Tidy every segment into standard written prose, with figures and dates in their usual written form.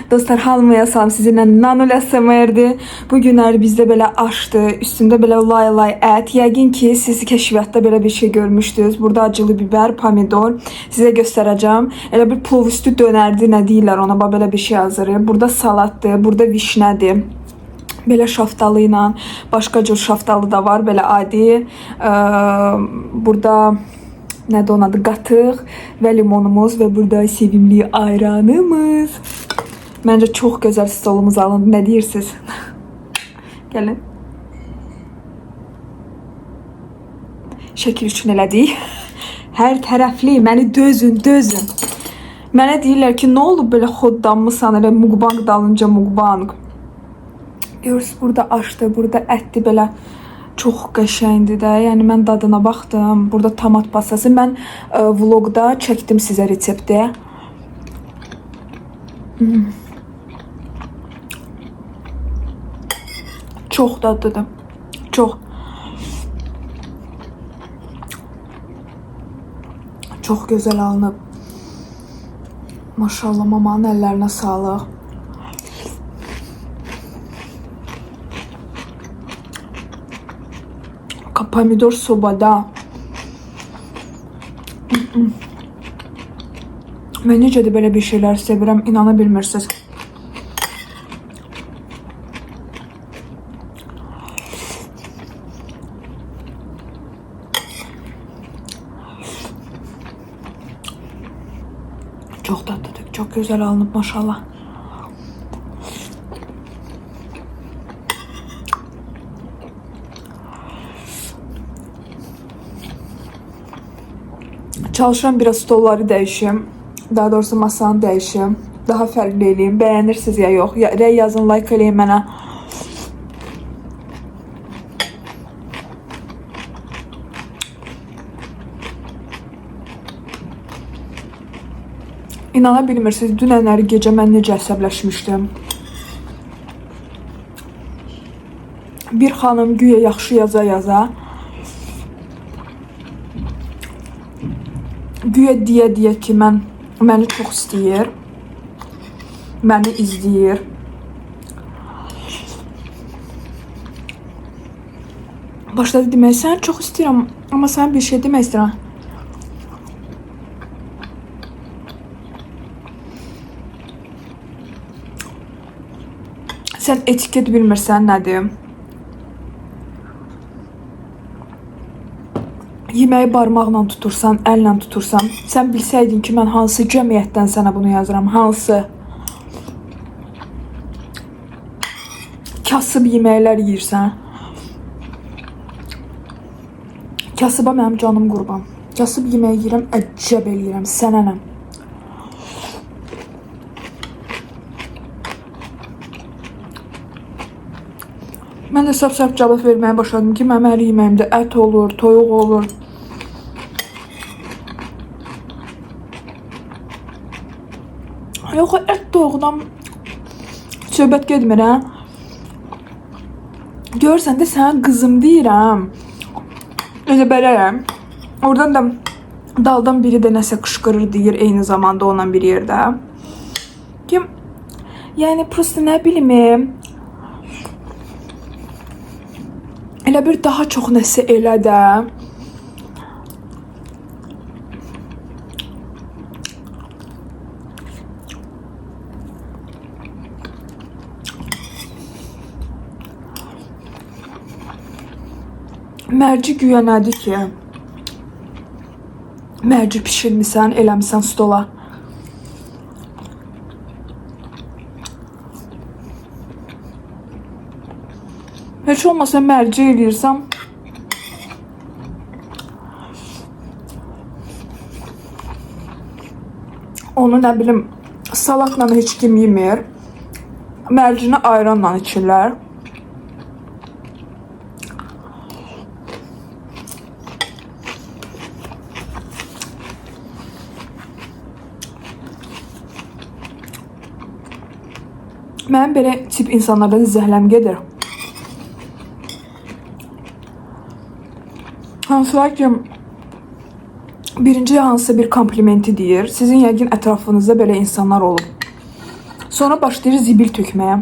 Dostlar, halmayasam sizinlə Nanul SMR'dir. Bu günlər bizdə belə aşdı, üstündə belə lay ət. Yəqin ki, siz kəşfiyyatda belə bir şey görmüşdünüz. Burada acılı biber, pomidor sizə göstərəcəm. Elə bir plov üstü dönərdi, nə deyirlər ona, belə bir şey hazırlayıb. Burada salatdır, burada vişnədir. Belə şaftalı ilə, başqa cür şaftalı da var, belə adi. Burada nədir onun adı, qatıq və limonumuz və burada sevimli ayranımız. Məncə çox gözəl stolumuz alındı. Nə deyirsiniz? Gəlin. Şəkil üçün elədik. Hər tərəfli, məni dözün. Mənə deyirlər ki, nə olub belə xoddanmısan, elə mukbang dalınca mukbang. Görürsünüz, burada aşdı, burada ətdir, belə çox qəşəngdir də. Yəni mən dadına baxdım. Burada tomat pastası. Mən vlogda çəkdim sizə resepti. Çox dadlıdır. Çox. Çox gözəl alınıb. Maşallah, mamanın əllərinə sağlıq. Pomidor sobada. Mən necə də belə bir şeylər sevirəm, inana bilmirsiniz. Çox dadlıdır, çox gözəl alınıb maşallah. Çalışıram biraz stolları dəyişim. Daha doğrusu masanı dəyişim. Daha fərqli eləyim. Bəyənirsiniz ya yox. Rəy yazın, like eləyin mənə. İnana bilmirsiniz, dünənləri gecə mən necə əsəbləşmişdim. Bir xanım güya yaxşı yaza. Güya deyə ki, məni çox istəyir. Məni izləyir. Başladı demək, səni çox istəyirəm, amma sən bir şey demək istəyirəm. Sən etiket bilmirsən nədir? Yeməyi barmaqla tutursan, əllə tutursan, sən bilsəydin ki, mən hansı cəmiyyətdən sənə bunu yazıram, hansı kasıb yeməklər yeyirsən. Kasıba mənim canım qurban. Kasıb yemək yeyirəm, əcəb eləyirəm, sənənəm. Mən də sap cavab verməyə başladım ki, mənim hər yeməyimdə ət olur, toyuq olur. Yox, ət toyuqdan söhbət getmir, hə? Görsən də sənə qızım deyirəm. Elə beləyəm. Oradan da daldan biri də nəsə qışqırır deyir eyni zamanda ondan bir yerdə. Ki, yəni prosto nə bilim, elə bir daha çox nəsə elə də. Mərci güya nədir ki? Mərci pişirmisən, eləmisən stola. Heç olmasa mərci eləyirsəm, onu nə bilim, salatla heç kim yemir. Mərcini ayranla içirlər. Mənim belə tip insanlardan zəhləm gedir. Hansılar ki, birinci hansısa bir komplimenti deyir. Sizin yəqin ətrafınızda belə insanlar olub. Sonra başlayır zibil tökməyə.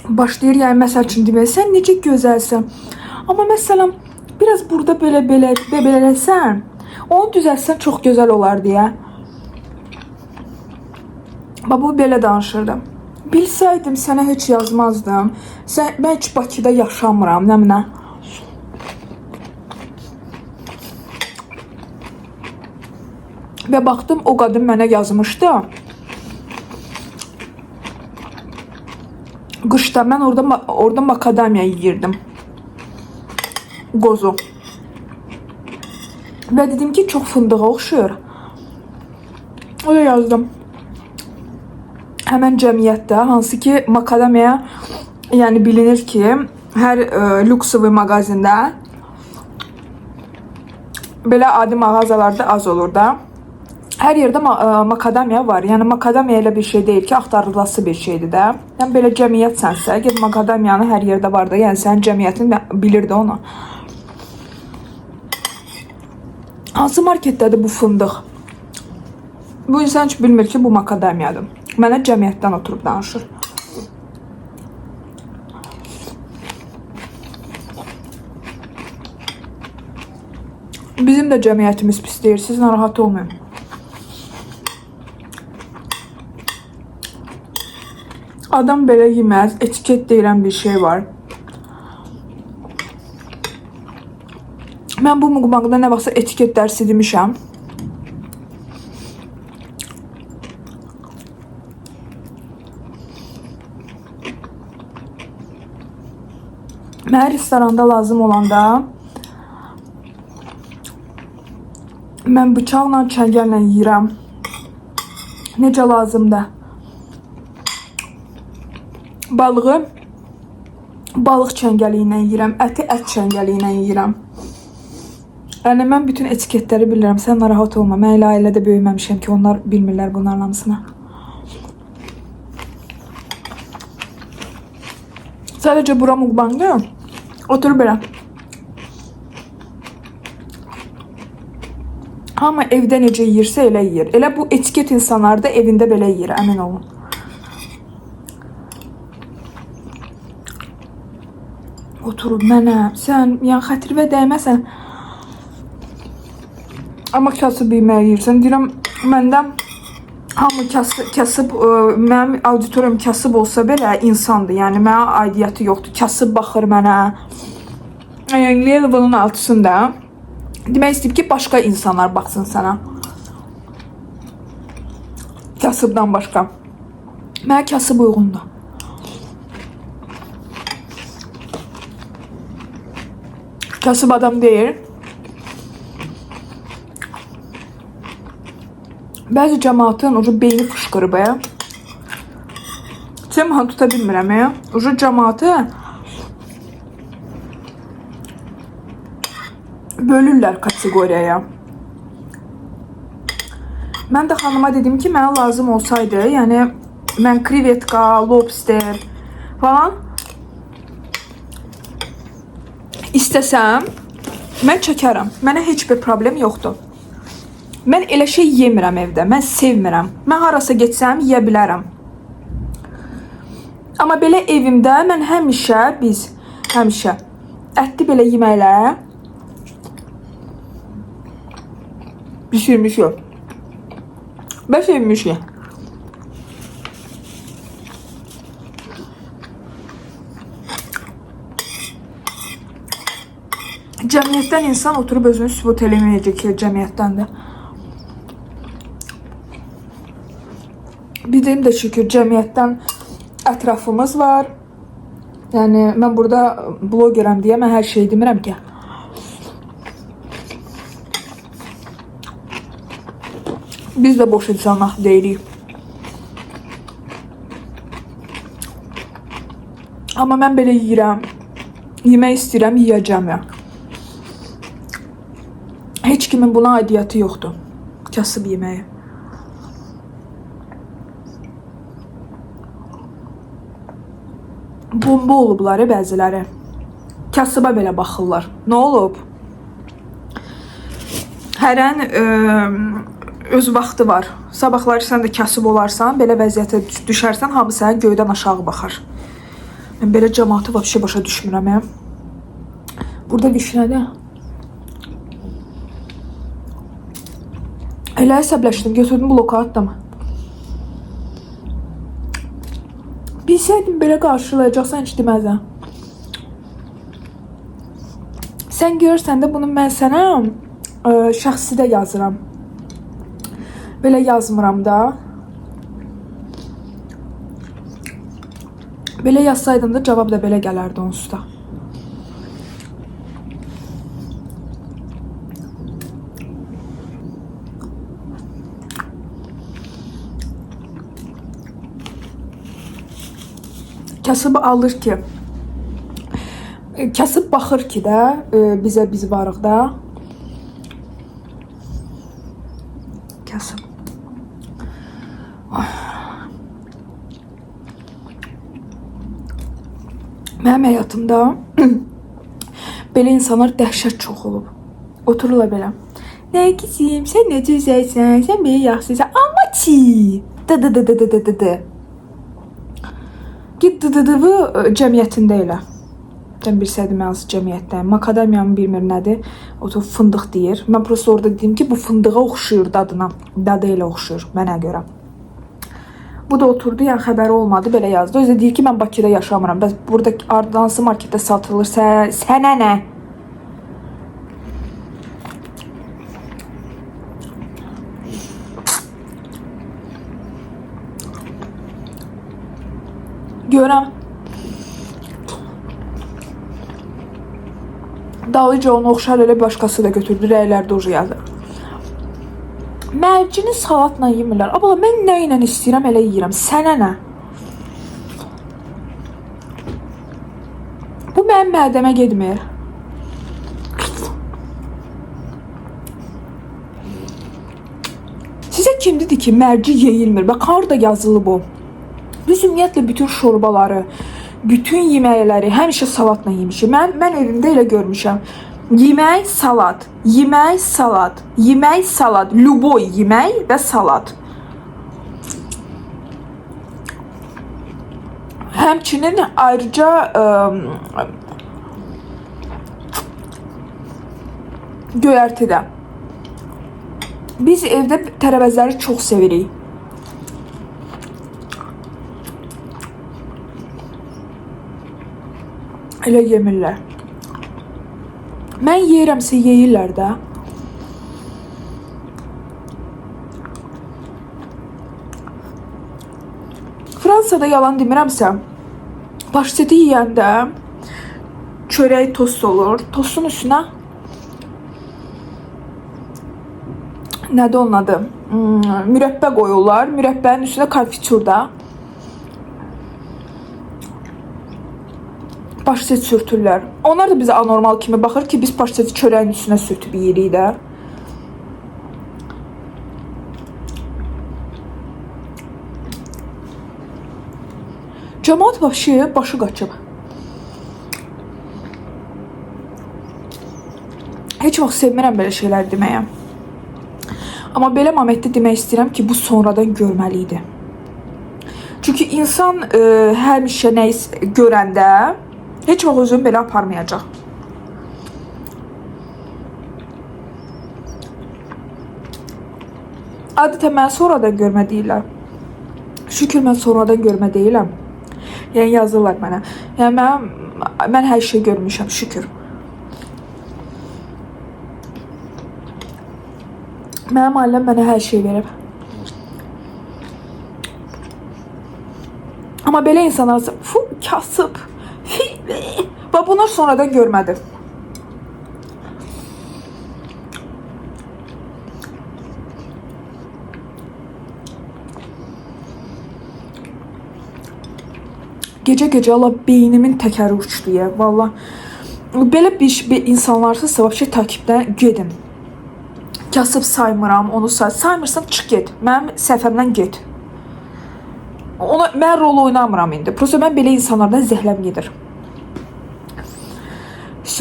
Başlayır yəni məsəl üçün deməyə, sən necə gözəlsən. Amma məsələn biraz burada belələsən, onu düzəltsən çox gözəl olar deyə. Bu belə danışırdım. Bilsəydim sənə heç yazmazdım. Mən heç Bakıda yaşamıram, nə? Və baxdım o qadın mənə yazmışdı. Qışda mən orada makadamiya yeyirdim. Qozu. Və dedim ki, çox fındığa oxşuyur. Öyle yazdım. Həmən cəmiyyətdə, hansı ki makadamiya, yəni bilinir ki, hər lüksuvi mağazində, belə adi mağazalarda az olur da. Hər yerdə makadamiya var. Yəni makadamiya elə bir şey deyil ki, axtarılası bir şeydir də. Yəni belə cəmiyyətsənsə, ki makadamiyanı hər yerdə var da, yəni sənin cəmiyyətin bilir də onu. Hansı marketdədir bu fındıq? Bu insan heç bilmir ki, bu makadamiyadır. Mənə cəmiyyətdən oturub danışır. Bizim də cəmiyyətimiz pis deyir, siz narahat olmayın. Adam belə yeməz, etiket deyilən bir şey var. Mən bu mukbangda nə vaxtsa etiket dərsi demişəm. Mən restoranda lazım olanda mən bıçaqla, çəngəllə yeyirəm. Necə lazımdır. Balığı balıq çəngəli ilə yeyirəm, əti ət çəngəli ilə yeyirəm. Yəni mən bütün etiketləri bilirəm. Sən narahat olma. Mən elə ailədə böyüməmişəm ki, onlar bilmirlər bunların hamısını. Sadəcə bura mukbangda otur belə. Amma evdə necə yeyirsə elə yeyir. Elə bu etiket insanlar da evində belə yeyir, əmin olun. Oturub mənə, sən yəni xətirvə dəyməsən. Amma kasıb yemək yeyirsən. Deyirəm, məndən hamı kasıb, mənim auditoriyum kasıb olsa belə insandır. Yəni mənə aidiyyəti yoxdur. Kasıb baxır mənə. Yəni level'ın altısında. Demək istəyib ki, başqa insanlar baxsın sənə. Kasıbdan başqa. Mənə kasıb uyğundur. Kasıb adam deyil. Bəzi cəmaatın ucu beyni fışqırıb. Cəmaat tuta bilmirəm. Ucu cəmaatı bölürlər kategoriyaya. Mən də xanıma dedim ki, mənə lazım olsaydı, yəni mən krevetka, lobster falan istəsəm, mən çəkərəm. Mənə heç bir problem yoxdur. Mən elə şey yemirəm evdə. Mən sevmirəm. Mən harasa getsəm yeyə bilərəm. Amma belə evimdə mən həmişə ətli belə yeməklər bişirmişik. Və sevmişik. Cəmiyyətdən insan oturub özünü sübut eləməyəcək ki, cəmiyyətdəndir. Bizim də şükür cəmiyyətdən ətrafımız var. Yəni mən burada blogerəm deyə mən hər şey demirəm ki. Biz də boş insanlar deyilik. Amma mən belə yeyirəm. Yemək istəyirəm, yeyəcəm ya. Heç kimin buna aidiyyəti yoxdur. Kasıb yeməyi. Bomba olublar bəziləri. Kasıba belə baxırlar. Nə olub? Hərən öz vaxtı var. Sabahları sən də kasıb olarsan, belə vəziyyətə düşərsən, hamı sənə göydən aşağı baxar. Mən belə cəmaatı vəbşə başa düşmürəm. Burada vişnədir. Elə əsəbləşdim, götürdüm bloka atdım. Bilsəydim belə qarşılayacaqsan heç deməzəm. Sən görürsən də bunu mən sənə şəxsi də yazıram. Belə yazmıram da. Belə yazsaydım da cavab da belə gələrdi onsuz da. Kasıb alır ki, kasıb baxır ki də bizə biz varıq da. Kasıb. Mənim həyatımda belə insanlar dəhşət çox olub. Otururlar belə. Nə kızım, sən nə gözəlsən, sən belə yaxşısan, amma ki. Dı. Git dı-dı-dı-dı cəmiyyətində elə. Sən bilsəydim mən hansı cəmiyyətdəyim. Makadamiyanın bilmir nədir. O da fındıq deyir. Mən prosto orada dedim ki, bu fındığa oxşuyur dadına. Dadı elə oxşuyur mənə görə. Bu da oturdu, yəni xəbəri olmadı, belə yazdı. Özü deyir ki, mən Bakıda yaşamıram. Bəs burada hansı marketdə satılır, sənə nə? Görəm. Dalıca onu oxşar elə başqası da götürdü, rəylərdə ucu yazır. Mərcini salatla yemirlər. Abla, mən nə ilə istəyirəm, elə yeyirəm. Sənə nə? Bu mənim mədəmə gedmir. Sizə kim dedi ki, mərci yeyilmir? Bax, harada yazılı bu? Biz ümumiyyətlə bütün şorbaları, bütün yeməkləri həmişə salatla yemişik. Mən evimdə elə görmüşəm. Yemək, salat, yemək, salat, yemək, salat, luboy yemək və salat. Həmçinin ayrıca göyərtidə. Biz evdə tərəvəzləri çox sevirik. Elə yemirlər. Mən yeyirəmsə yeyirlər də. Fransada yalan demirəmsə, paşteti yeyəndə çörək tost olur. Tostun üstünə nədir onun adı? Mürəbbə qoyurlar. Mürəbbənin üstünə konfitur da. Paştet sürtürlər. Onlar da bizə anormal kimi baxır ki, biz paşteti çörəyin üstünə sürtüb yeyirik də. Cəmaat başı qaçıb. Heç vaxt sevmirəm belə şeylər deməyə. Amma belə momentdə demək istəyirəm ki, bu sonradan görməli idi. Çünki insan həmişə nəyisə görəndə heç vaxt özünü belə aparmayacaq. Adətən mən sonradan görmə deyirlər. Şükür mən sonradan görmə deyiləm. Yəni yazırlar mənə. Yəni mən hər şey görmüşəm, şükür. Mənim ailəm mənə hər şey verib. Amma belə insanlar kasıb. Və bunlar sonradan görmədi. Gecə Allah beynimin təkəri uçdu ya. Vallahi belə bir insanlarsınızsa vəbşə takibdən gedin. Kasıb saymıram, onu saymırsan çıx get. Mənim səfərimdən get. Mən rol oynamıram indi. Prosto mən belə insanlardan zəhləm gedir.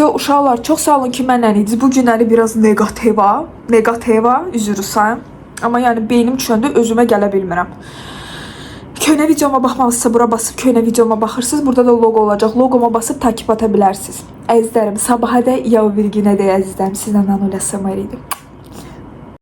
Uşaqlar, çox sağ olun ki, mənlə idiniz. Bu günləri biraz negativa, üzrü sayım. Amma yəni beynim çöndü, özümə gələ bilmirəm. Köynə videoma baxmalısınızsa bura basıb köynə videoma baxırsınız. Burada da logo olacaq. Logoma basıb takip ata bilərsiniz. Əzizlərim, sabaha da yav bir günə də əzizlərim. Sizlə Nanul SMR idi.